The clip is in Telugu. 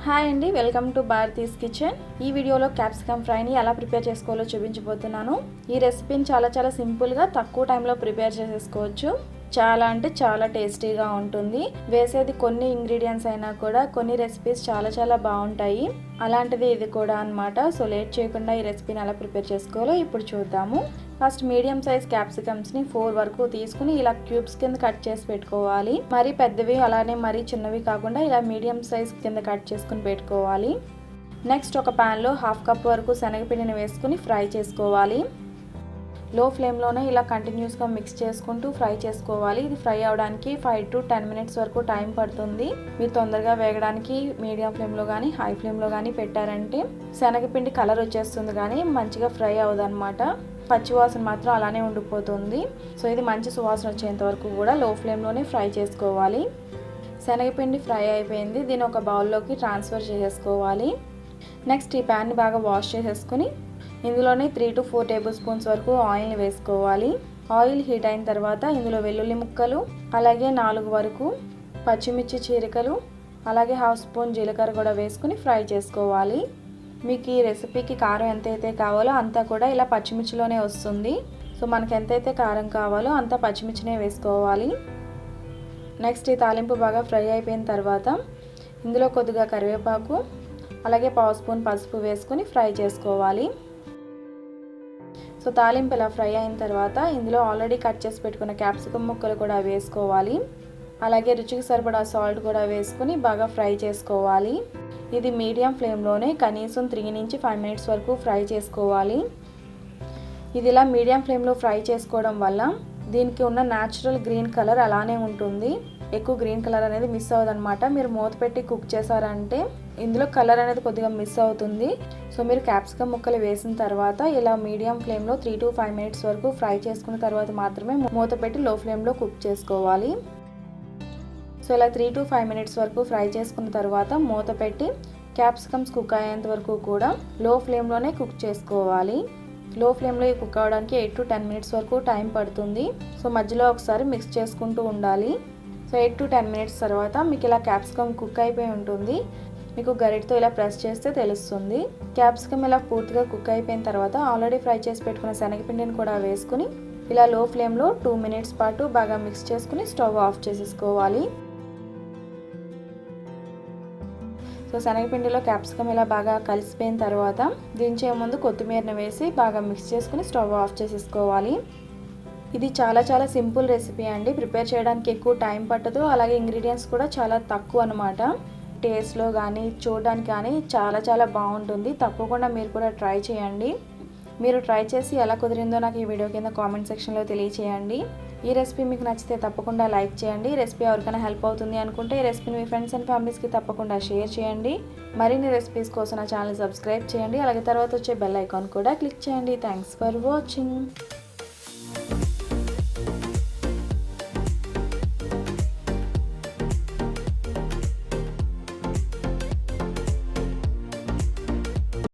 హాయ్ అండి, వెల్కమ్ టు భారతీస్ కిచెన్. ఈ వీడియోలో క్యాప్సికమ్ ఫ్రైని ఎలా ప్రిపేర్ చేసుకోవాలో చూపించబోతున్నాను. ఈ రెసిపీని చాలా సింపుల్గా తక్కువ టైంలో ప్రిపేర్ చేసేసుకోవచ్చు. చాలా అంటే చాలా టేస్టీగా ఉంటుంది. వేసేది కొన్ని ఇంగ్రీడియంట్స్ అయినా కూడా కొన్ని రెసిపీస్ చాలా బాగుంటాయి. అలాంటిది ఇది కూడా అన్నమాట. సో లేట్ చేయకుండా ఈ రెసిపీని ఎలా ప్రిపేర్ చేసుకోవాలో ఇప్పుడు చూద్దాము. ఫస్ట్ మీడియం సైజ్ క్యాప్సికమ్స్ని 4 వరకు తీసుకుని ఇలా క్యూబ్స్ కింద కట్ చేసి పెట్టుకోవాలి. మరీ పెద్దవి అలానే మరీ చిన్నవి కాకుండా ఇలా మీడియం సైజ్ కింద కట్ చేసుకుని పెట్టుకోవాలి. నెక్స్ట్ ఒక ప్యాన్లో 1/2 కప్ వరకు శనగపిండిని వేసుకుని ఫ్రై చేసుకోవాలి. లో ఫ్లేమ్లోనే ఇలా కంటిన్యూస్గా మిక్స్ చేసుకుంటూ ఫ్రై చేసుకోవాలి. ఇది ఫ్రై అవడానికి 5 to 10 మినిట్స్ వరకు టైం పడుతుంది. మీరు తొందరగా వేగడానికి మీడియం ఫ్లేమ్లో కానీ హై ఫ్లేమ్లో కానీ పెట్టారంటే శనగపిండి కలర్ వచ్చేస్తుంది కానీ మంచిగా ఫ్రై అవ్వదన్నమాట. పచ్చివాసన మాత్రం అలానే ఉండిపోతుంది. సో ఇది మంచి సువాసన వచ్చేంత వరకు కూడా లో ఫ్లేమ్లోనే ఫ్రై చేసుకోవాలి. శనగపిండి ఫ్రై అయిపోయింది. దీన్ని ఒక బౌల్లోకి ట్రాన్స్ఫర్ చేసేసుకోవాలి. నెక్స్ట్ ఈ ప్యాన్ని బాగా వాష్ చేసేసుకుని ఇందులోనే 3 to 4 టేబుల్ స్పూన్స్ వరకు ఆయిల్ని వేసుకోవాలి. ఆయిల్ హీట్ అయిన తర్వాత ఇందులో వెల్లుల్లి ముక్కలు, అలాగే 4 వరకు పచ్చిమిర్చి చీరికలు, అలాగే 1/2 స్పూన్ జీలకర్ర కూడా వేసుకుని ఫ్రై చేసుకోవాలి. మీకు ఈ రెసిపీకి కారం ఎంతైతే కావాలో అంతా కూడా ఇలా పచ్చిమిర్చిలోనే వస్తుంది. సో మనకు ఎంతైతే కారం కావాలో అంత పచ్చిమిర్చినే వేసుకోవాలి. నెక్స్ట్ ఈ తాలింపు బాగా ఫ్రై అయిపోయిన తర్వాత ఇందులో కొద్దిగా కరివేపాకు, అలాగే 1/2 స్పూన్ పసుపు వేసుకుని ఫ్రై చేసుకోవాలి. సో తాలింపు ఇలా ఫ్రై అయిన తర్వాత ఇందులో ఆల్రెడీ కట్ చేసి పెట్టుకున్న క్యాప్సికమ్ ముక్కలు కూడా వేసుకోవాలి. అలాగే రుచికి సరిపడా సాల్ట్ కూడా వేసుకుని బాగా ఫ్రై చేసుకోవాలి. ఇది మీడియం ఫ్లేమ్లోనే కనీసం 3 నుంచి 5 మినిట్స్ వరకు ఫ్రై చేసుకోవాలి. ఇది ఇలా మీడియం ఫ్లేమ్లో ఫ్రై చేసుకోవడం వల్ల దీనికి ఉన్న న్యాచురల్ గ్రీన్ కలర్ అలానే ఉంటుంది. ఎక్కువ గ్రీన్ కలర్ అనేది మిస్ అవ్వదన్నమాట. మీరు మూత పెట్టి కుక్ చేశారంటే ఇందులో కలర్ అనేది కొద్దిగా మిస్ అవుతుంది. సో మీరు క్యాప్సికమ్ ముక్కలు వేసిన తర్వాత ఇలా మీడియం ఫ్లేమ్లో 3 to 5 మినిట్స్ వరకు ఫ్రై చేసుకున్న తర్వాత మాత్రమే మూత పెట్టి లో ఫ్లేమ్లో కుక్ చేసుకోవాలి. సో ఇలా 3 to 5 మినిట్స్ వరకు ఫ్రై చేసుకున్న తర్వాత మూత పెట్టి క్యాప్సికమ్స్ కుక్ అయ్యేంత వరకు కూడా లో ఫ్లేమ్లోనే కుక్ చేసుకోవాలి. లో ఫ్లేమ్లో ఈ కుక్ అవ్వడానికి 8 to 10 మినిట్స్ వరకు టైం పడుతుంది. సో మధ్యలో ఒకసారి మిక్స్ చేసుకుంటూ ఉండాలి. సో 8 to 10 మినిట్స్ తర్వాత మీకు ఇలా క్యాప్సికమ్ కుక్ అయిపోయి ఉంటుంది. మీకు గరిటతో ఇలా ప్రెస్ చేస్తే తెలుస్తుంది. క్యాప్సికమ్ ఇలా పూర్తిగా కుక్ అయిపోయిన తర్వాత ఆల్రెడీ ఫ్రై చేసి పెట్టుకున్న శనగపిండిని కూడా వేసుకుని ఇలా లో ఫ్లేమ్లో 2 మినిట్స్ పాటు బాగా మిక్స్ చేసుకుని స్టవ్ ఆఫ్ చేసేసుకోవాలి. సో శనగపిండిలో క్యాప్సికమ్ ఇలా బాగా కలిసిపోయిన తర్వాత దించే ముందు కొత్తిమీరని వేసి బాగా మిక్స్ చేసుకుని స్టవ్ ఆఫ్ చేసేసుకోవాలి. ఇది చాలా సింపుల్ రెసిపీ అండి. ప్రిపేర్ చేయడానికి ఎక్కువ టైం పట్టదు. అలాగే ఇంగ్రీడియంట్స్ కూడా చాలా తక్కువ అనమాట. టేస్ట్లో కానీ చూడడానికి కానీ చాలా బాగుంటుంది. తప్పకుండా మీరు కూడా ట్రై చేయండి. మీరు ట్రై చేసి ఎలా కుదిరిందో నాకు ఈ వీడియో కింద కామెంట్ సెక్షన్లో తెలియచేయండి. ఈ రెసిపీ మీకు నచ్చితే తప్పకుండా లైక్ చేయండి. ఈ రెసిపీ ఎవరికైనా హెల్ప్ అవుతుంది అనుకుంటే ఈ రెసిపీని మీ ఫ్రెండ్స్ అండ్ ఫ్యామిలీస్కి తప్పకుండా షేర్ చేయండి. మరిన్ని రెసిపీస్ కోసం నా ఛానల్ సబ్స్క్రైబ్ చేయండి. అలాగే తర్వాత వచ్చే బెల్ ఐకాన్ కూడా క్లిక్ చేయండి. Thanks for watching.